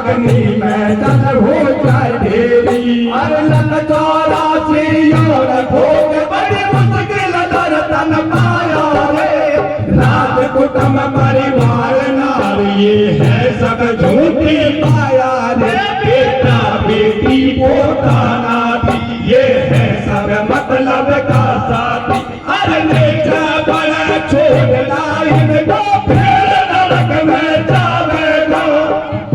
अग्नि में जल हो जाए ढेरी। अरे ललचारा से योर भोग बड़ी मुश्किल दर्शन पाया रे। राज कुटुंब परिवार नारी ये है सब झूठी पाया रे। बेटा बेटी पोता नाती ये है सब मतलब का साथी। अरे नेचा बड़ा छोड़ लाइन को फिर नरक में जावेगा।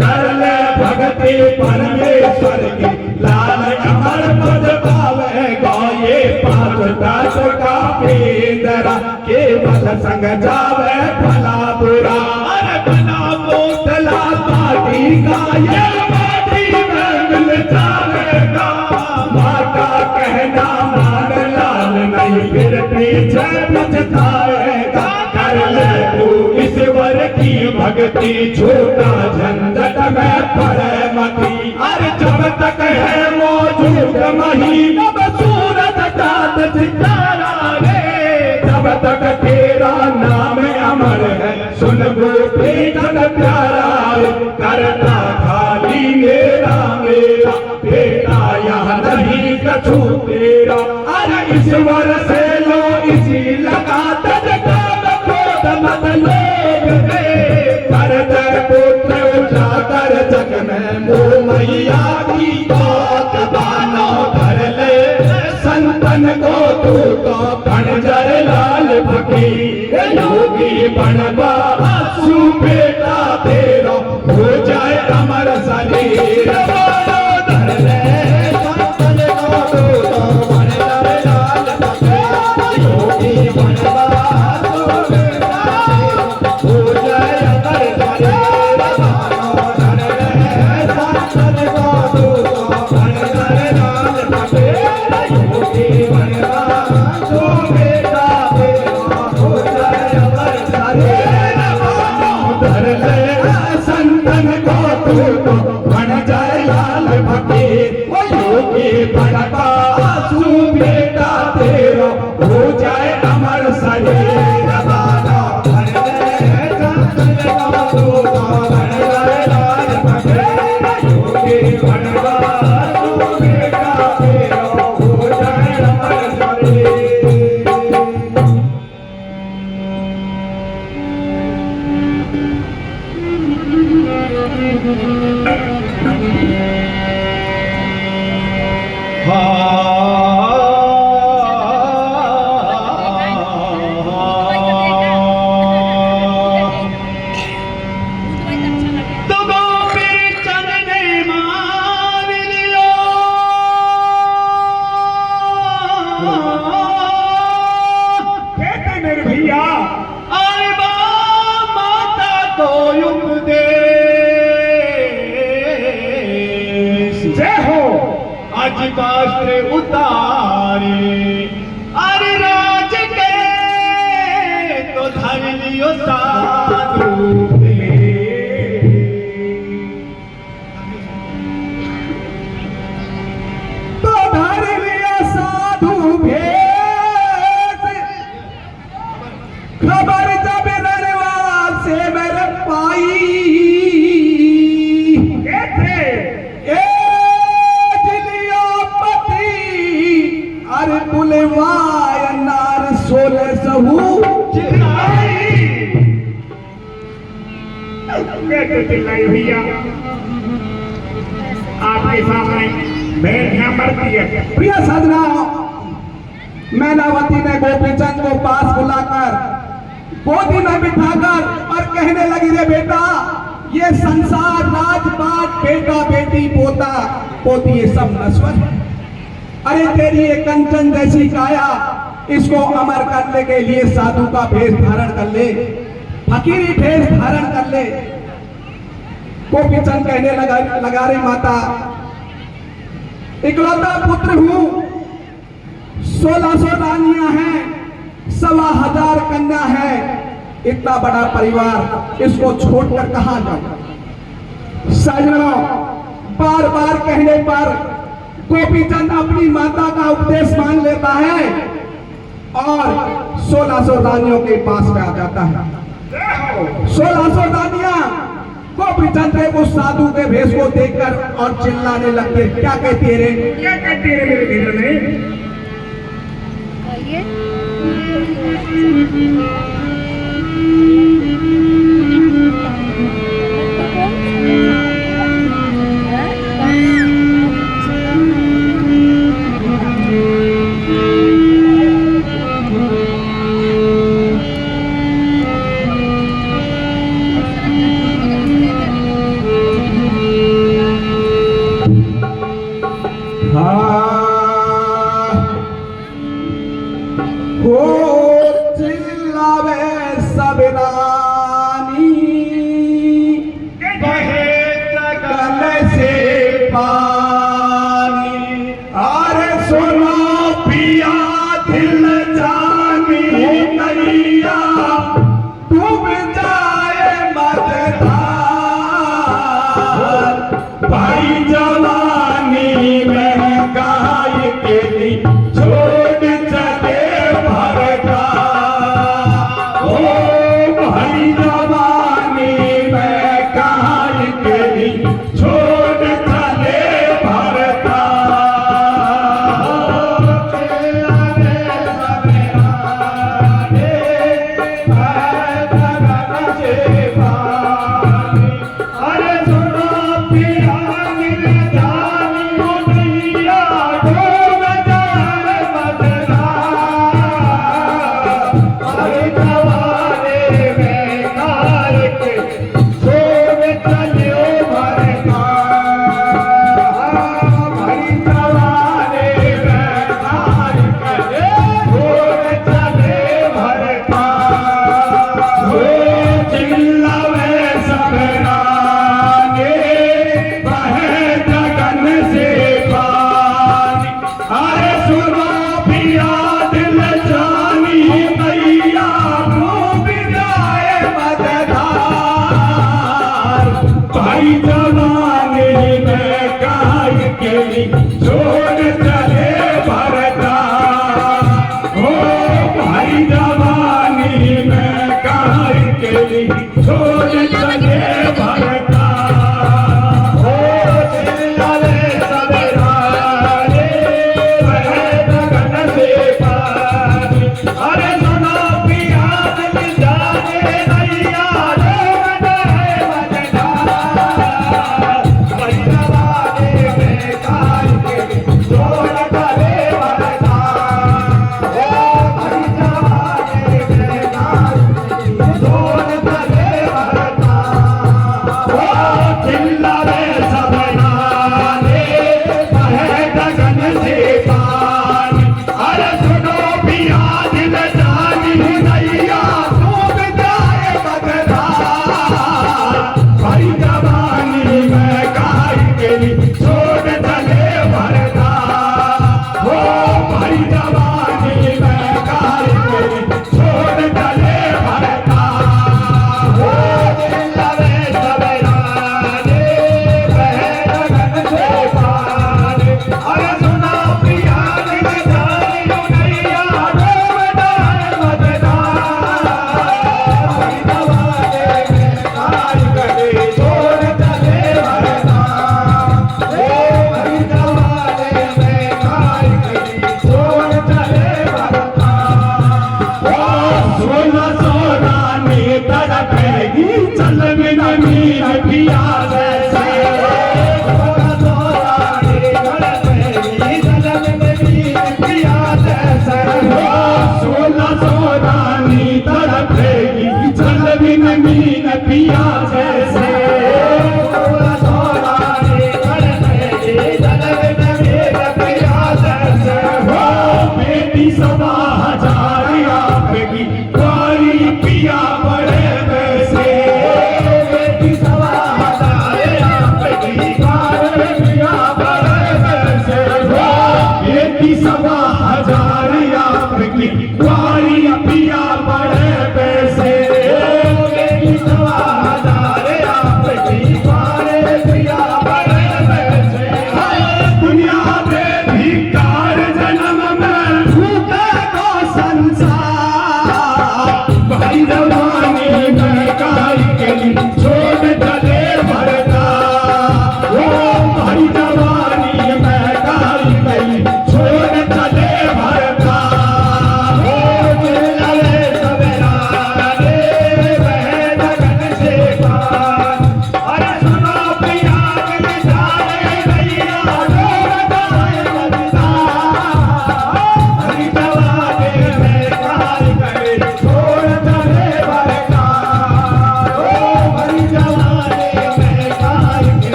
कर ले भक्ति परमेश्वर की लाल अमर पद पावेगा। ये पांच दास का पेंदरा केवल संग जावे भला बुरा। अरे बना बोतला पार्टी का ये माटी में मिल जावेगा। माँ का कहना मान लाल नहीं फिर पीछे पछताएगा। कर ले तू ईश्वर की भक्ति छोटा झंझट में पड़े मती। अरे जब तक है मौजूद महीना सूरत चाँद सितारा रे। जब तक तेरा नाम अमर है सुन गोपी जन प्यारा रे। करता खाली मेरा मेरा बेटा यहाँ नहीं कछु तेरा। अरे ईश्वर से लो इसी लगा तज काम क्रोध मत लोग रे। कर जय पुत्र उजागर जग में मोह मैया की बात बानो। कर ले संतन को तू तो बंजर लाल फकीर। योगी बनवा सु बेटा तेरो हो जाए अमर शरीर। कर ले संतन को तू तो बंजर लाल फकीर। योगी बनवा सु बेटा तेरो हो जाए अमर शरीर। कर ले संतन को तू तो बंजर लाल फकीर। योगी बनवा सु बेटा तेरो हो जाए अमर शरीर। कर ले संतन को तू तो बन जाए लाल फकीर। योगी बनवा सु बेटा तेरो हो जाए अमर शरीर। कर ले संतन को तू तो बन जाए लाल फकीर। योगी बनवा सु बेटा तेरो हो जाए अमर शरीर। शास्त्र उतारे। अरे राज के तो धर लियो साधु तो धर लियो साधु भेष। खबर जब नरवाल से मेरे पाई तो चिल्लाई भैया आपके सामने भेड़ियां मरती है। प्रिय सजना, मैनावती ने गोपीचंद को पास बुलाकर गोदी में बिठाकर और कहने लगी, रे बेटा, ये संसार राजपाट बेटा बेटी पोता पोती ये सब नश्वर है। अरे तेरी ये कंचन जैसी काया, इसको अमर करने के लिए साधु का भेष धारण कर ले, फकीरी भेष धारण कर ले। गोपीचंद कहने लगा रे माता, इकलौता पुत्र हूं, 1600 रानियां हैं, 1500 कन्या है, इतना बड़ा परिवार, इसको छोड़कर कहां जाऊं। सजनों, बार बार कहने पर गोपीचंद अपनी माता का उपदेश मान लेता है और 1600 रानियों के पास में आ जाता है। 1600 रानियां गोपीचंद के उस साधु के भेष को देखकर और चिल्लाने लगते। क्या कहती रे? क्या कहती है मेरे धीरे में?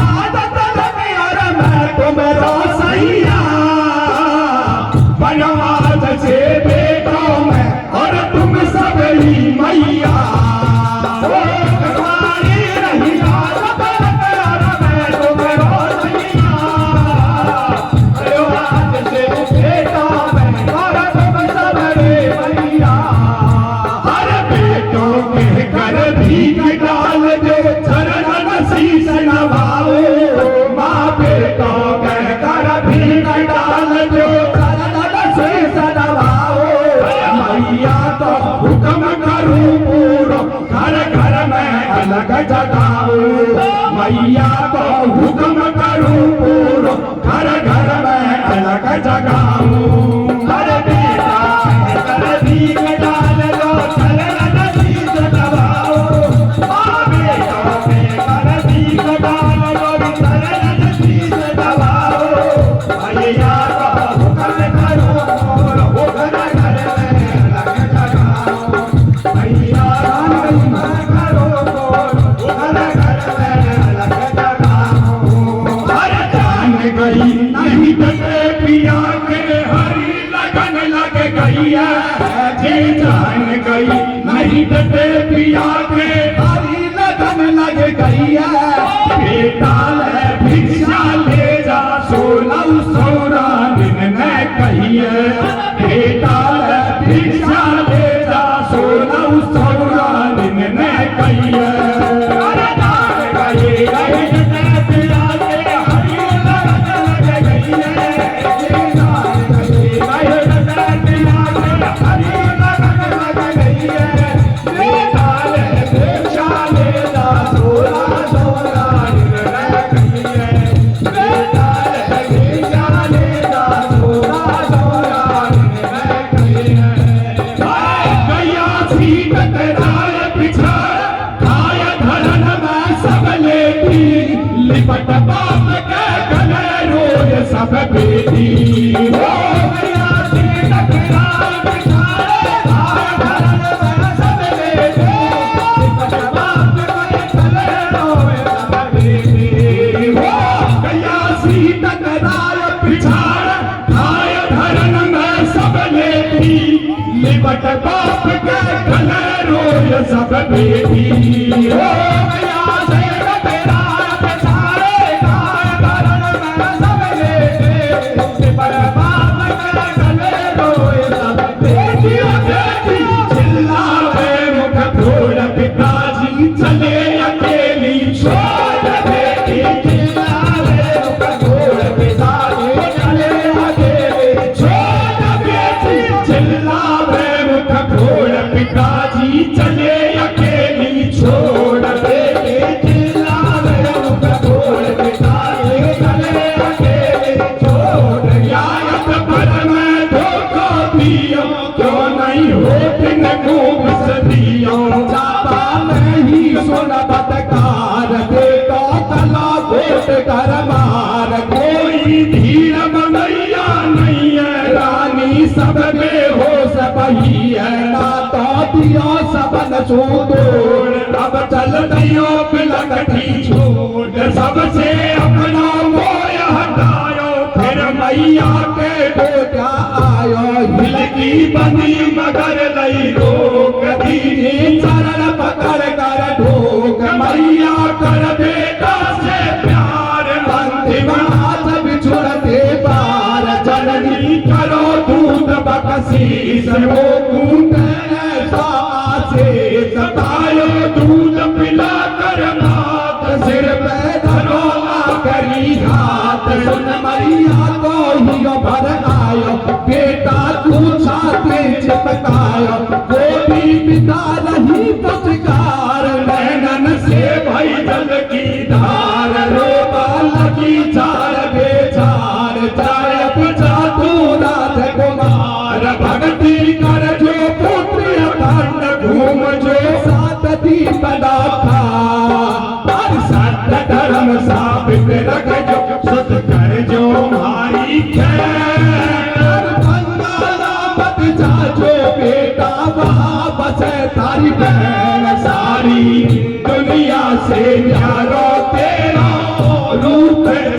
आदत लगी और मैं तुम्हारा सैया बनवास से बेटा मैं और तुम सब ही मैया तुम्हारी रही आदत लगी और मैं तुम्हारा सैया बनवास से बेटा मैं और तुम सब ही मैया हर बेटों के घर भीख डाल दो चरण शीश नवाओ माँ बेटों के घर भीख डाल दो चरण शीश नवाओ मैया तो हुक्म करूं पूरो घर घर में अलग जगाओ मैया तो हुक्म करूं पूरो घर घर में अलग जगाओ हर बेटा के घर भीख डाल दो चरण शीश नवाओ माँ बेटों के घर भीख डाल दो चरण शीश नवाओ मैया तो हुक्म करूं पूरो घर घर में अलग जगाओ मैया हुक्म करो पूरो घर घर में अलग जगाओ हर जान गई नहीं डटे पिया के हरी लगन लग गई है जी जान गई नहीं डटे पिया के हरी लगन लग गई है बेटा ले भिक्षा ले जा 16 दिन में कही है बेटा ले भिक्षा ले जा 16 दिन में कही है अरे जान गई नहीं डटे पिया के हरी लगन लग गई है जी जान गई नहीं डटे पिया के हरी लगन लग गई है बेटा ले भिक्षा ले जा 16 दिन में कही है बेटा ले भिक्षा ले जा 16 दिन में कही है गैया सीट कराय पिछड़ खाय धरन में सब लेती लिपट बाप के गले रोज सब बेटी ओ गैया सीट कराय पिछड़ खाय धरन में सब लेती लिपट बाप के गले रोज सब बेटी ओ गैया सीट कराय पिछड़ खाय धरन में सब लेती लिपट बाप के गले रोज सब बेटी हो गया शेर तेरा बेचारे गाय धरन में सब लेते लिपट बाप के गले रोज सब बेटी हो बेटी चिल्लावे मुख फूल पिताजी चले अकेली छोड़ बेटी चिल्लावे मुख फूल पिताजी चले अकेली छोड़ बेटी चिल्लावे मुख फूल पिताजी चले अकेली छोड़ बेटी चिल्लावे मुख फूल पिताजी चले अकेली छोड़ यायत पर मैं धोखा दियो क्यों नहीं होती न खूब सदियों चापा नहीं सुन बतकार दे तो तला गोट कर मार कोई धीर बनैया नहीं है रानी सब में हो सबही है ना तो दियो सबन छोड़ अब चल दियो पिलकठी छोड़ सबसे अपना मोय हटायो फिर मैया के बेटा आयो हिलकी बनी मगर लई रोक दीनी चरण पकड़ कर ढोक मैया कर बेटा से प्यार अंतिम हाथ बिछुड़ते पार जननी करो दूध बकसीस वो कूट ऐसा से सतायो दूध पिला कर मात सिर पे धरो आकरी हाथ सुन मैया को ही भर आयो बेटा तू छाते चिपकायो वो भी पिता नहीं पुचकार नैनन से भई जल की धार रोबा लगी चार बेचार चार पिता तू राजकुमार भक्ति कर जो पुत्र अखंड घूम जो सात दीप डाका और सत्य धर्म साबित रख जो सत कर जो मारी खैर बंगाला मत जा जो बेटा वापस तारी बहन सारी दुनिया से प्यारो तेरा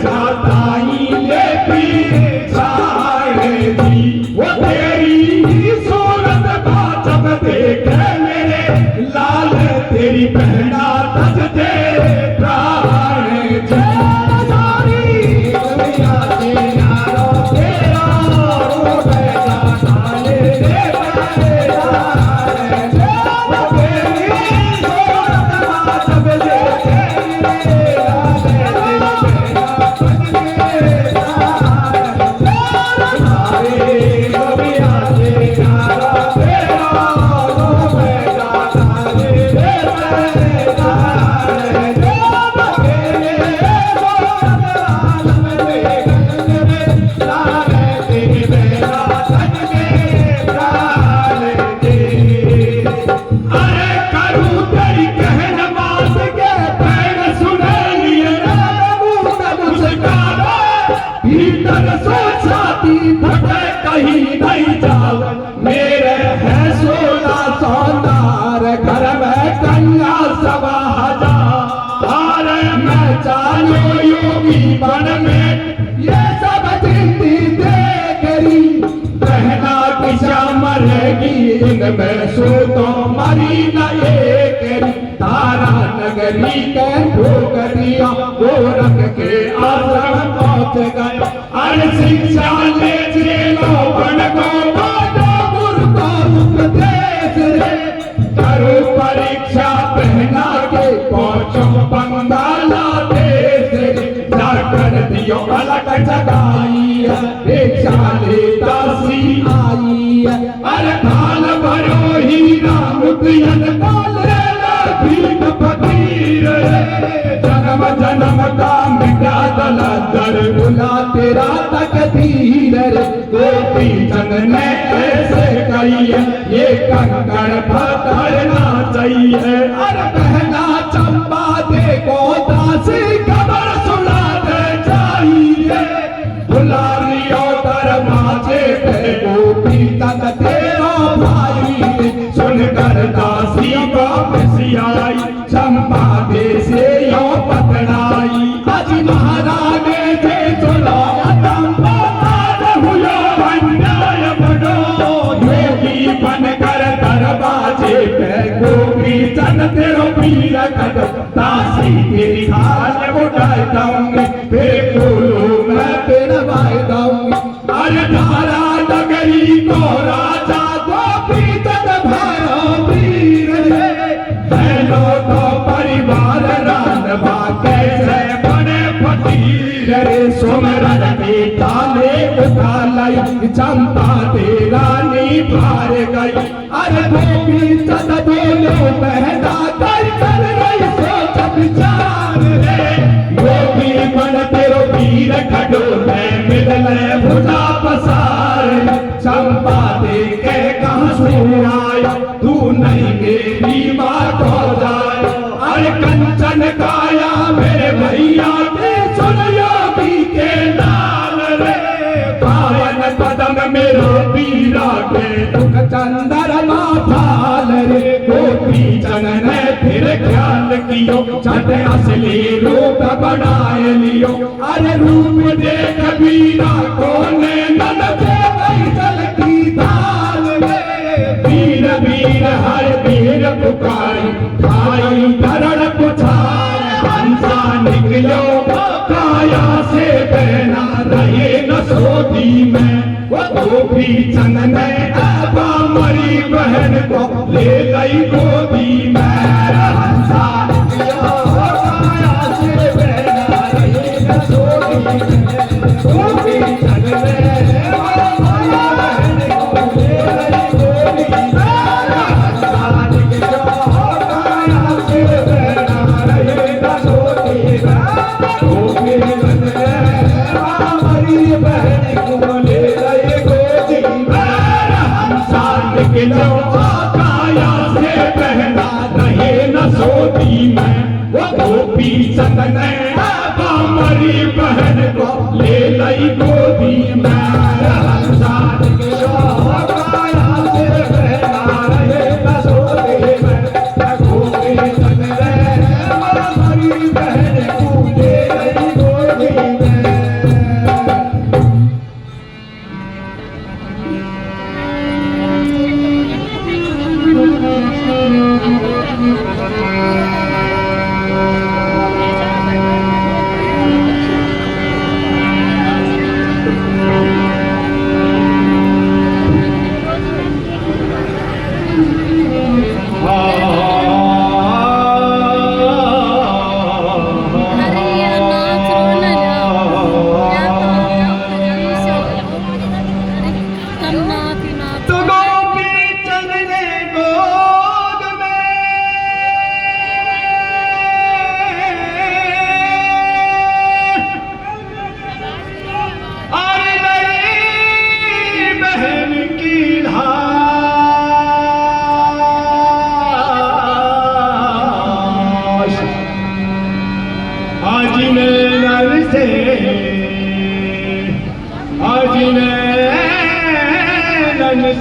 छाताई ले पीछाए दी वो तेरी सूरत जब देखे मेरे लाल तेरी पहना तज दे प्राण सारी दुनिया के यारो तेरा रूप जाने रे वो तेरी सूरत जब देखे मेरे लाल तेरी पहना तज दे सारी दुनिया के यारो तेरा रूप जाने रे कहीं नहीं जाओ मेरे है 1600 घर में कन्या 1,000 मैं चालो योगी बन में ये सब जिंदगी दे करी कहना किसा मरेगी इनमें सो तो मरी न ये करी तारा नगरी के ठोकरिया गोरख के आश्रम पहुंच गए अरे शिक्षा ले चलो बन को बाटो गुरु का उपदेश रे करो परीक्षा पहना के पहुंचो बंगाला देश रे जाकर दियो अलग जगाई है परीक्षा ले दासी आई है अरे थाल भरो हीरा मुतियन बोले भीख फकीर जन्म जन्म का मिटा दला दर बुला तेरा तकदीर रे गोपी चंद ने ऐसे कही है ये कंकड़ पकड़ना चाहिए अरे पहला चंपा देखो दासी खबर सुना दे चाहिए बुला लियो दरवाजे पे गोपी चंद तेरा भाई सुनकर दासी वापस आई चंपा दे से यो पकड़ाई आज महाराज से सुनो चंपा हुआ अन्याय बनो योगी बनकर दरवाजे पे गोपी चंद तेरो पीर कद दासी तेरी खाल उठाए दूंगी फिर बोलो मैं पिरवाए दूंगी अरे धारा नगरी को राजा गोपी चंद भरो पीर हेलो तो परिवार रानवा कैसे बने फकीर रे सुमरन बेटा ने उठा लाई चंपा तेरा नी पार गई अरे गोपी चंद दोनों पहना कर रही सोच विचार रे गोपी बन तेरो पीर खड़ो है मिलने भुजा पसार चंपा दे के कहाँ से आया तू नहीं मेरी बात हो जाए अरे कंचन काया मेरे भैया के सुन योगी के नाम रे पावन पदम मेरो पीरा के दुख चंद्रमा भाल रे गोपी चंद ने फिर ख्याल कियो छठ असली रूप बनाए लियो अरे रूप देख बीरा कोने नन से जल की धाल रे वीर वीर हर वीर पुकारी भाई करण पुछार हंसा निकलो काया से बहना रहे न सोती में वो गोपी चंद ने आपा मरी बहन को ले गई गोदी में हंसा निकलो काया से बहना रहे न सोती में गोपी चंद ने काया से पहना रहे न सोती में वो गोपी चंद ने मरी बहन को ले लई गोदी में काया से पहना रहे न सोती में गोपी चंद ने मरी बहन को ले लई गोदी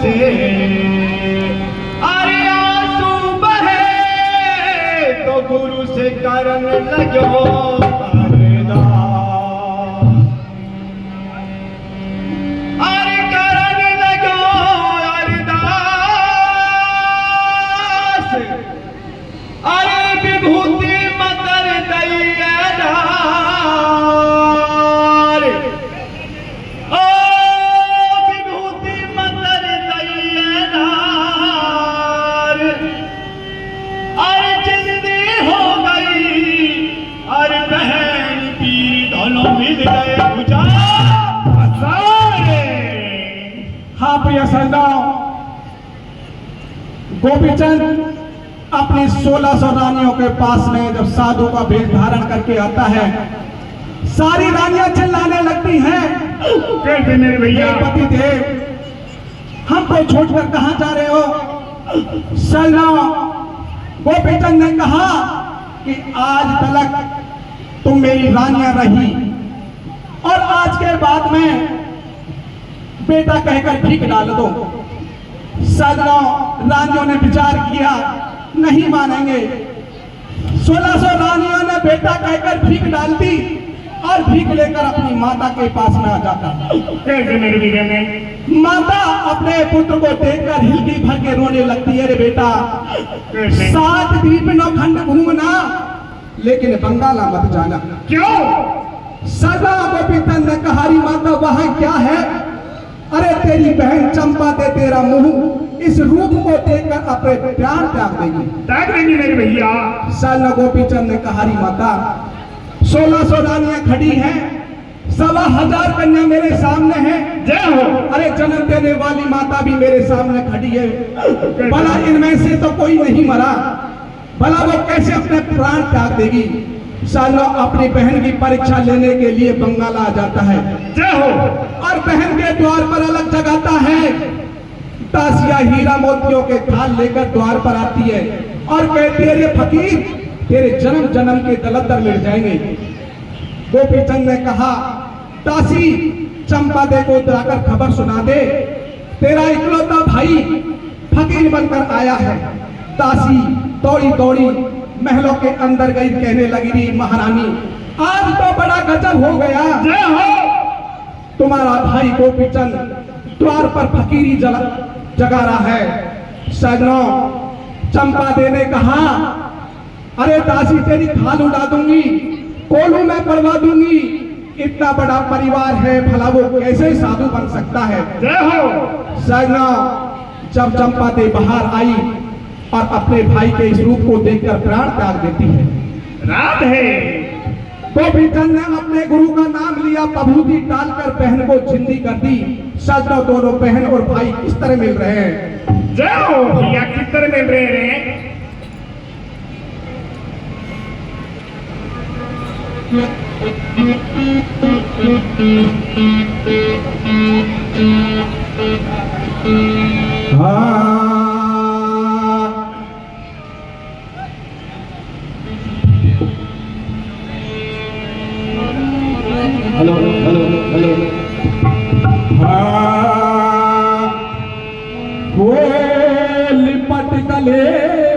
से अरे आंसू बहे तो गुरु से करन लगो अरदास। अरे करन लगो अरदास अरे विभूति मतर दैयदार ओ विभूति मतर दैयदार अरे जिंदगी हो गई अरे बहन पीर दोनों मिल गए बुझा। हाँ प्रिय संताओं, गोपीचंद अपनी 1600 रानियों के पास में जब साधु का भेष धारण करके आता है, सारी रानियां चिल्लाने लगती हैं, कैसे मेरे भैया? पति देव हमको छोड़कर कहां जा रहे हो? सलना गोपीचंद ने कहा कि आज तक तुम मेरी रानियां रही और आज के बाद में बेटा कहकर भीख डाल दो। सजनों रानियों ने विचार किया, नहीं मानेंगे। 1600 रानियों ने बेटा कहकर भीख डाल दी और भीख लेकर अपनी माता के पास में आ जाता। कैसे मेरे भैया ने? माता अपने पुत्र को देखकर हिलकी भर के रोने लगती है, रे बेटा कैसे? 7 द्वीप नौखंड घूमना लेकिन बंगाला मत जाना। क्यों? सदा गोपीचंद ने कहा, री माता वहां क्या है? अरे तेरी बहन चंपा दे तेरा मुंह इस रूप को देखकर अपने प्राण त्याग देगी। त्याग देंगे मेरे भैया? साला गोपीचंद ने कहा, री माता 1600 रानियां खड़ी हैं, 1500 कन्या मेरे सामने हैं। जय हो। अरे जन्म देने वाली माता भी मेरे सामने खड़ी है। भला इनमें से तो कोई नहीं मरा, भला वो कैसे अपने प्राण त्याग देगी? सालो अपनी बहन की परीक्षा लेने के लिए बंगाल आ जाता है। जय हो। और बहन के द्वार पर अलग जगाता है। तासिया हीरा मोतियों के थाल लेकर द्वार पर आती है और कहती है, रे फकीर तेरे जन्म जन्म के दलदर मिट जाएंगे। गोपीचंद ने कहा, तासी चंपा दे को जाकर खबर सुना दे, तेरा इकलौता भाई फकीर बनकर आया है। तासी दौड़ी दौड़ी महलों के अंदर गई, कहने लगी, री महारानी आज तो बड़ा गजब हो गया। जय हो। तुम्हारा भाई गोपीचंद द्वार पर फकीरी जगा रहा है। सजनों चंपा दे ने कहा, अरे दासी तेरी खाल उड़ा दूंगी, कोलू में पड़वा दूंगी। इतना बड़ा परिवार है, भला वो कैसे साधु बन सकता है? जय हो। सजनों जब चंपा दे बाहर आई और अपने भाई के इस रूप को देखकर प्राण त्याग देती है। रात है। गोपीचंद ने अपने गुरु का नाम लिया, पभूति डालकर बहन को जिंदी कर दी। सजनों दोनों बहन और भाई किस तरह मिल रहे हैं? जय हो भैया, किस तरह मिल रहे हैं? Hello hello hello. वो लिपट गले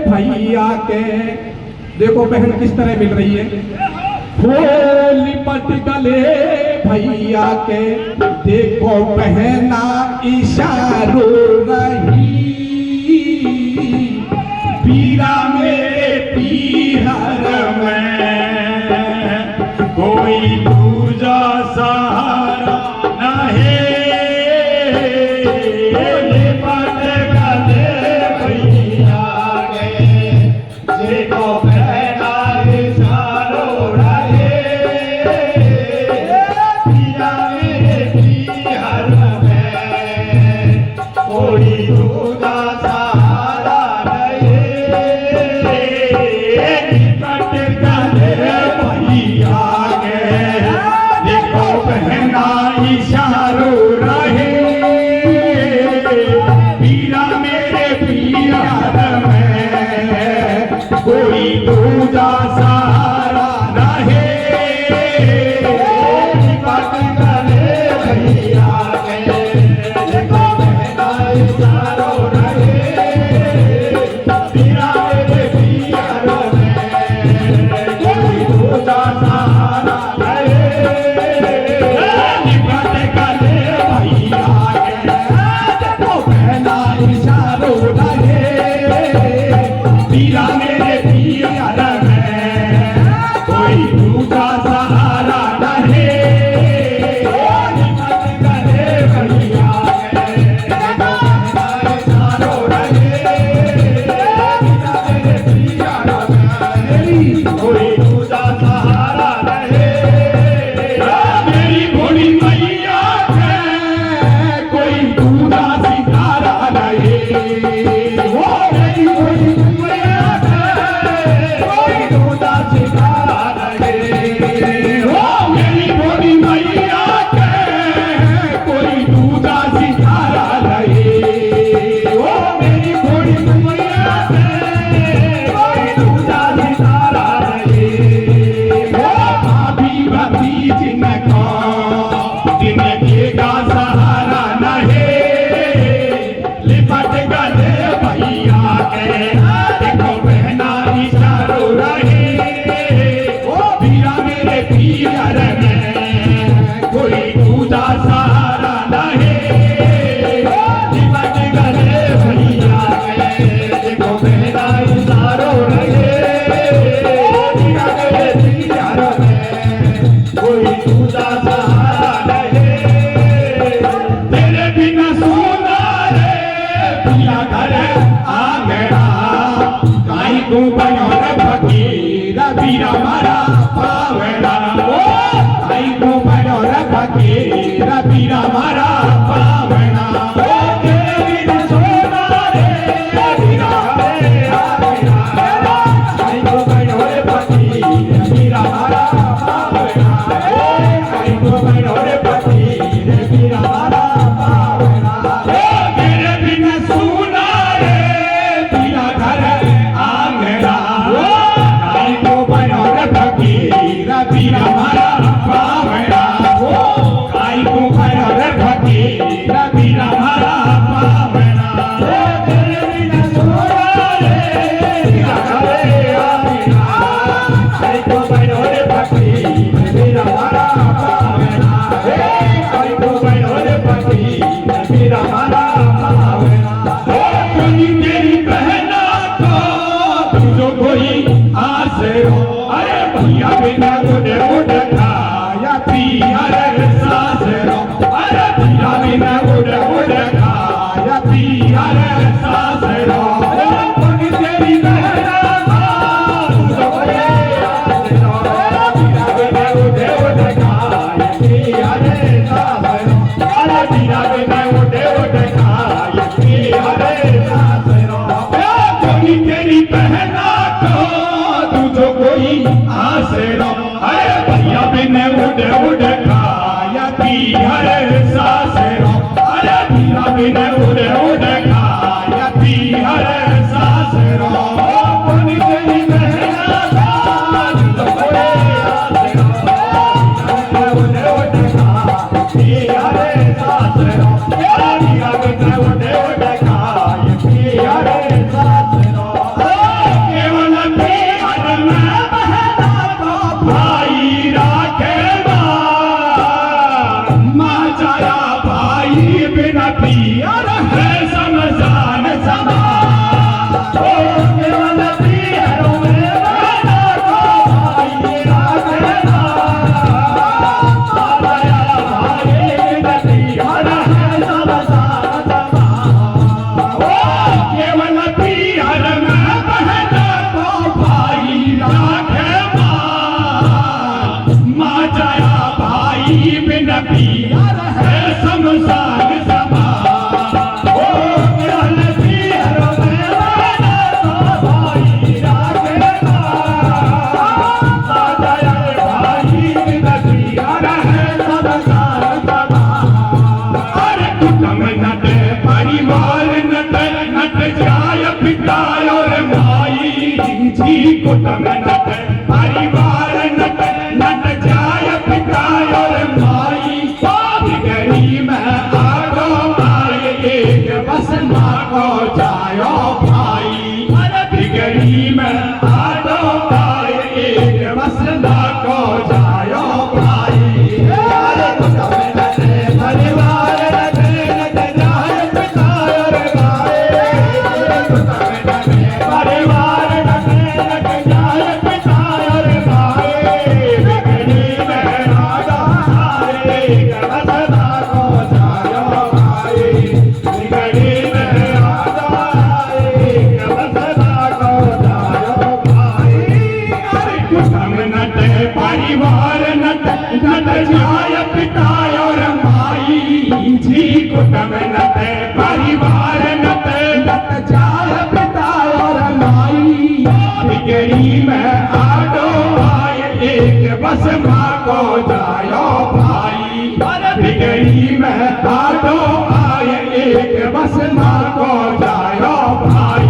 भैया के, देखो बहन किस तरह मिल रही है। वो लिपट गले भैया के, देखो बहना इशारो रही। पीरा मेरे पीहर में कोई दूजा सहारा नहीं। लिपट गले भैया के, देखो बहना इशारो रही। पीरा मेरे पीहर में कोई दूजा सहारा नहीं। लिपट गले भैया के, फकीर पीरा मारा पावना तेरे बिन सोना रे पीरा रे आवेना आई को बनो रे फकीर पीरा मारा पावना आई को बनो रे फकीर पीरा मारा पावना तेरे बिन सोना रे पीरा घर आंगना आई को बनो रे फकीर पीरा मारा पावना आई को बनो रे फकीर पीरा मारा पावना तेरे बिन सोना रे पीरा घर आंगना आई को बनो रे फकीर पीरा मारा पावना आई को बनो रे फकीर पीरा मारा पावना कोई तेरी बहना को तुझो कोई आसरो अरे भैया बिना उड़े उड़े खाया पिया रे सासरो अरे भैया बिना उड़े उड़े खाया पिया रे सासरो कोई तेरी बहना को तुझो कोई आसरो भैया बिना उड़े उड़े खाया पिया रे सासरो अरे भैया बिना उड़े उड़े खाया पिया रे सासरो कोई तेरी बहना को तुझो कोई आसरो अरे भैया बिन उड़े उड़े खाया पिया रे सासरो अरे भैया बिन उड़े उड़े खाया पिया रे सासरो कोई तेरी बहना को तुझो कोई आसरो उड़े उड़े खाया पिया रे सासरो अरे भैया बिन उड़े उड़े खाया पिया रे सासरो केवल प्यार में बहना को भाई राखे माँ जाया भाई बिना पियर है समसान समा केवल प्यार में बहना को भाई राखे माँ जाया भाई बिना पियर है समसान समा केवल प्यार में बहना को भाई राखे माँ जाया भाई बिन पियर है समसान समा केवल प्यार में बहना को भाई राखे माँ जाया भाई बिन पियर है समसान समा अरे कुटुंब नट परिवार नट नट जाय पिता और माई जी कुटुंब नट परिवार नट नट जाय पिता और माई बिगड़ी में आगो आए एक बस माँ को जायो भाई अरे बिगड़ी में आगो आए एक बस माँ को जायो भाई अरे कुटुंब नट परिवार नट नट जाय पिता और माई परिवार नट नट जाय पिता और माई बिगड़ी में आगो आए एक बस माँ को जायो भाई बिगड़ी में आगो आए एक बस माँ को जायो भाई अरे कुटुंब नट परिवार नट नट जाय पिता और माई जी कुटुंब नट परिवार नट नट जाय पिता और माई बिगड़ी में आडो आए एक बस माँ को जायो भाई बिगड़ी में आडो आए एक बस माँ को जायो भाई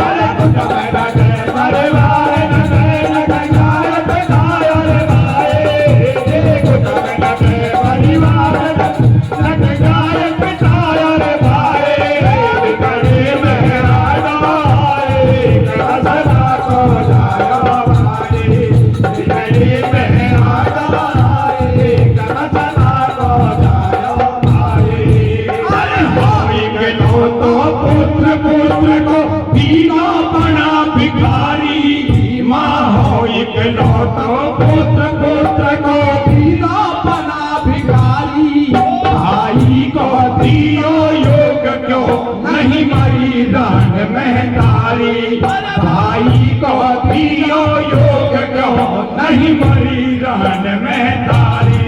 अरे कुटुंब नट परिवार नट नट जाय पिता और माई कुटुंब नट परिवार नट नट जाय पिता और माई बिगड़ी में आडो आए एक बस माँ को जायो भाई बिगड़ी में आडो आए एक बस माँ को जायो भाई अरे भाई के लो तो पुत्र पुत्र को दीना बना भिखारी माँ हो एक लो तो पुत्र पुत्र को दीना बना भिखारी भाई को दियो योग क्यों नहीं मरी दान महतारी भाई को दियो योग क्यों नहीं मरी दान महतारी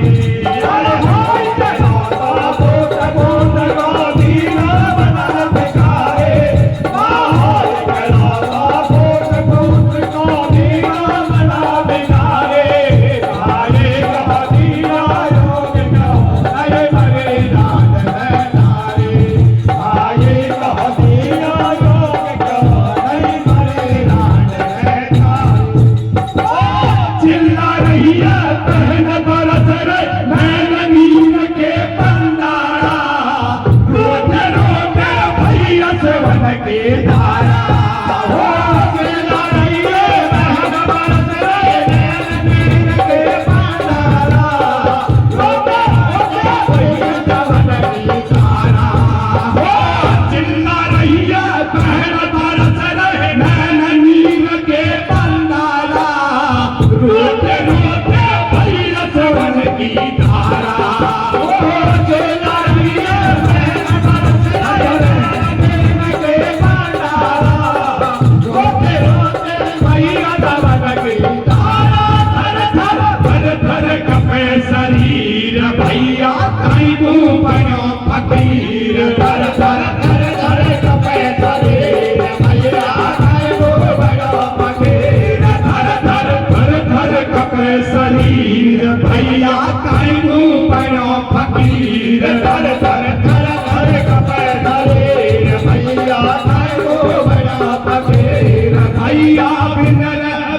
को बनो फकीर धर धर धर धर कपे शरीर भैया काय को बनो फकीर धर धर धर धर कपे शरीर भैया काय को बनो फकीर धर धर धर धर कपे शरीर भैया काय को बनो फकीर भैया बिन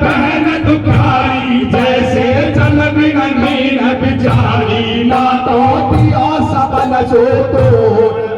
बहन दुखारी जैसे जल बिन मीन बिचारी ना तो दिया सबन सो तो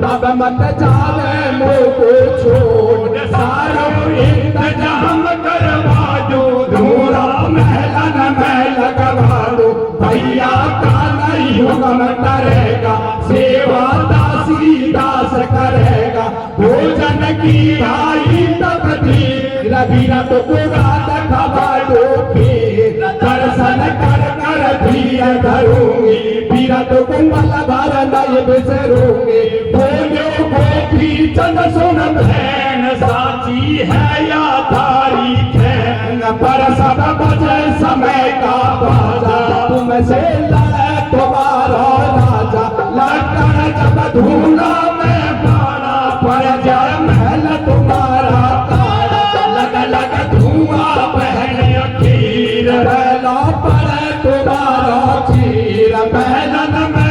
तब मत जाने मोको छोड़ सारो इंतजाम करवा दो धूरा महलन में लगवा दो भैया का नहीं हुक्म करेगा सेवा दासी दास करेगा भोजन की भाई तकदीर रबीरा तो पूरा खबा दो फिर दर्शन कर कर धीर धरूंगी पीरा तो कुंभल भर नहीं बिसरूंगी बोलो गोपी चंद सुन बहन साची है या तारीख है पर सब बजे समय का बाजा तुमसे लड़े तुम्हारा राजा लड़कर जब धूला में पाना पड़ जाए महल तुम्हारा तारा लग लग धुआं बहन अखीर रहला पड़े तुम्हारा चीर महलन में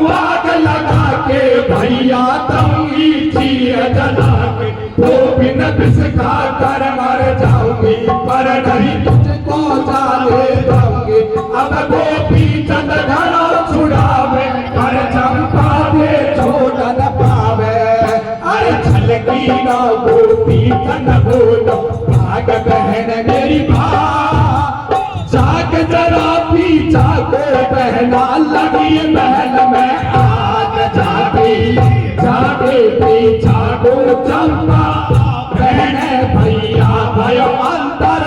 आग लगा के भैया तंगी चीर जला के वो बिन बिस्का कर मर जाऊंगी पर नहीं तुझको जाने दूंगी अब गोपी चंद घड़ा छुड़ावे कर चंपा दे छोड़ न पावे अरे छलकी ना गोपी चंद बोलो भाग बहन मेरी जाग जरा पीछा को बहना लगी महल में आग जागे जागे पीछा को चंपा बहन भैया भयो अंतर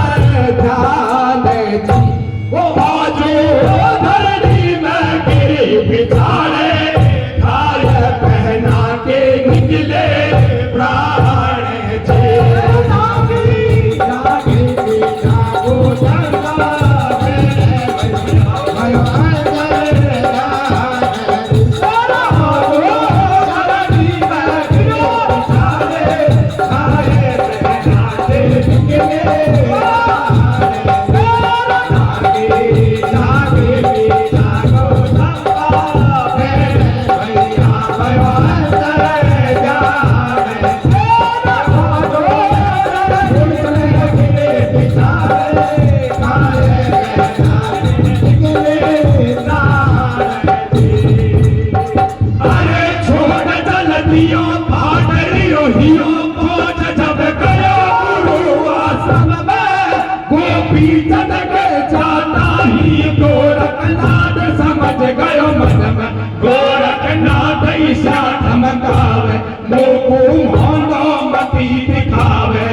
ध्यान जी वो बाजू धरनी में गिरी बिचारे खाय पहना के निकले प्राण जे जागे जागे पीछा को चंपा गोरखनाथ ईशा धमकावे लोको मानो मती दिखावे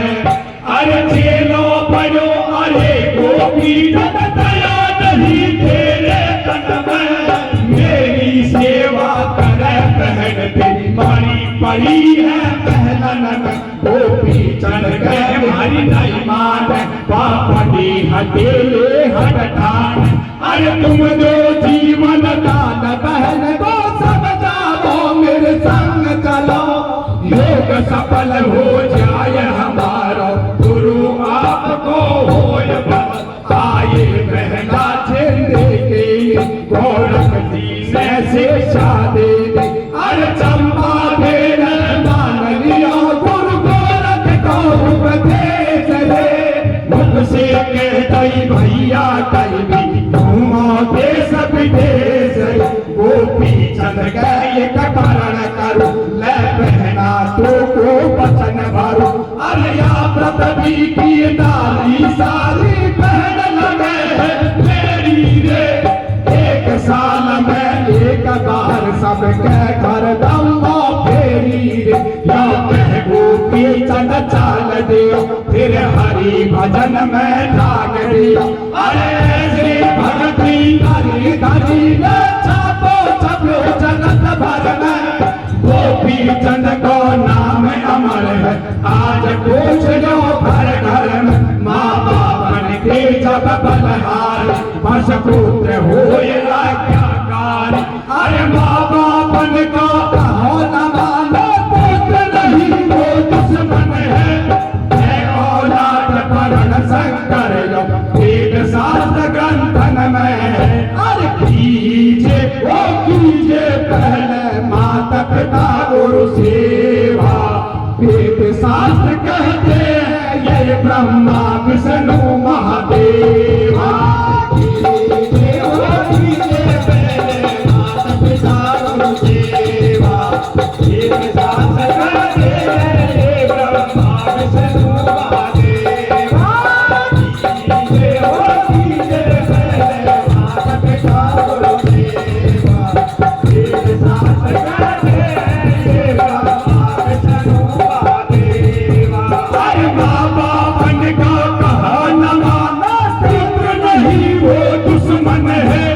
अरे चेलो बनो अरे गोपी दया नहीं तेरे तन में मेरी सेवा करे बहन तेरी मारी पड़ी है पहलन में गोपी चढ़ गए हमारी नहीं मान पापड़ी हटेले हट ठान अरे तुम जो जीवन दान बहन को सब जाओ मेरे संग चलो योग सफल हो जाए हमारा गुरु आपको होय बल आए बहना छेड़े के गोरख जी से शादी अरे चंपा देर मान लिया गुरु गोरख को उपदेश दे मुझसे कह दई भैया कई भी देश विदेश गोपी चंद गए करण करो ले बहना तो को वचन भरो अरे या पृथ्वी की नारी सारी बहन लगे मेरी रे एक साल में एक बार सबके घर दम्मा फेरी रे या कह गोपी चंद चाल दियो फिर हरि भजन में लाग दियो अरे श्री भगती हरि धरी ने छापो छपो जगत भर में गोपी चंद को नाम अमर है आज पूछ लो घर घर में माँ बाप के जब बलहार पशुपुत्र हो आज्ञाकारी अरे माँ बाप कीजिए पहले माता पिता गुरु सेवा। वेद शास्त्र कहते हैं ये ब्रह्मा विष्णु महादेवा। कीजिए पहले माता पिता गुरु सेवा। वेद शास्त्र कहते हैं ये ब्रह्मा विष्णु महादेवा। कीजिए पहले माता पिता गुरु सेवा। वेद शास्त्र कहते हैं ये ब्रह्मा विष्णु महादेवा। अरे बाबा बन का कहा न माना पुत्र नहीं वो दुश्मन है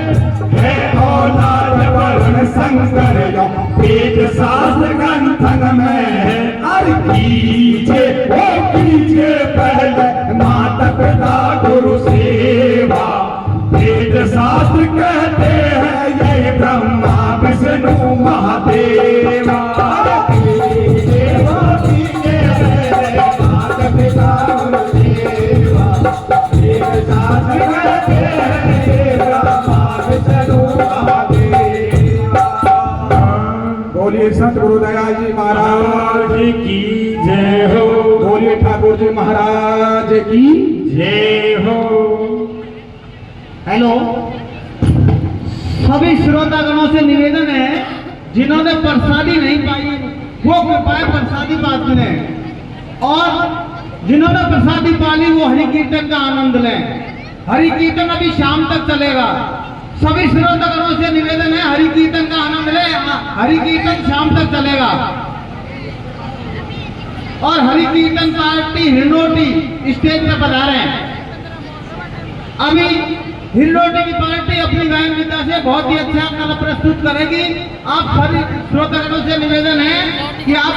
औलाद वर्ण संकर यो वेद शास्त्र ग्रंथन में है। अरे कीजिए पहले माता पिता गुरु सेवा। वेद शास्त्र कहते हैं ये ब्रह्मा विष्णु महादेवा। कीजिए पहले माता पिता गुरु सेवा। वेद शास्त्र कहते हैं ये ब्रह्मा विष्णु महादेवा। बोलिए संत गुरु दयाल जी महाराज की जय हो। बोलिए ठाकुर जी महाराज की जय हो। हेलो, सभी श्रोतागणों से निवेदन है जिन्होंने प्रसादी नहीं पाई वो कृपया प्रसादी पात लें, और जिन्होंने प्रसादी पाली वो हरि कीर्तन का आनंद लें। हरि कीर्तन अभी शाम तक चलेगा। सभी श्रोतागणों से निवेदन है हरि कीर्तन का आनंद लें। हरि कीर्तन शाम तक चलेगा और हरि कीर्तन पार्टी हिरनोटी स्टेज पे पधारे हैं। अभी हिरनोटी की पार्टी अपनी गायन विधा से बहुत ही अच्छा कला प्रस्तुत करेगी। आप सभी श्रोतागणों से निवेदन है कि आप